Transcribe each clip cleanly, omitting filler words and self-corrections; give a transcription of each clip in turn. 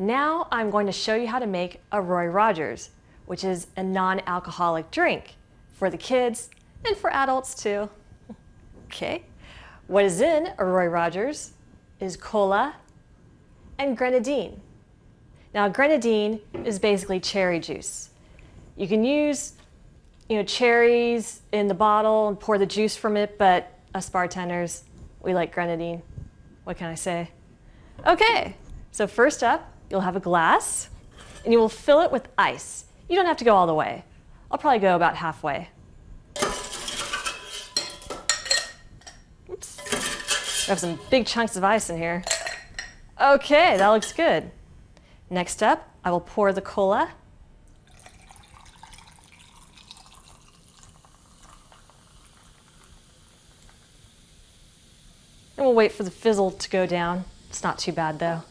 Now I'm going to show you how to make a Roy Rogers, which is a non-alcoholic drink for the kids and for adults too. Okay, what is in a Roy Rogers is cola and grenadine. Now grenadine is basically cherry juice. You can use cherries in the bottle and pour the juice from it, but us bartenders, we like grenadine. What can I say? Okay, so first up, you'll have a glass and you will fill it with ice. You don't have to go all the way. I'll probably go about halfway. Oops. I have some big chunks of ice in here. Okay, that looks good. Next up, I will pour the cola. And we'll wait for the fizzle to go down. It's not too bad though.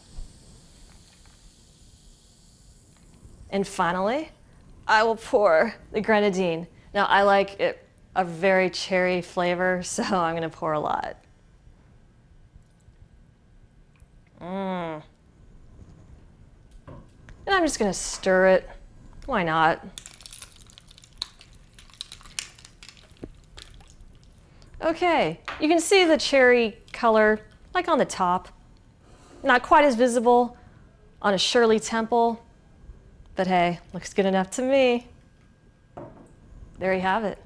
And finally, I will pour the grenadine. Now I like it a very cherry flavor, so I'm gonna pour a lot. And I'm just gonna stir it. Why not? Okay, you can see the cherry color like on the top. Not quite as visible on a Shirley Temple, but hey, looks good enough to me. There you have it.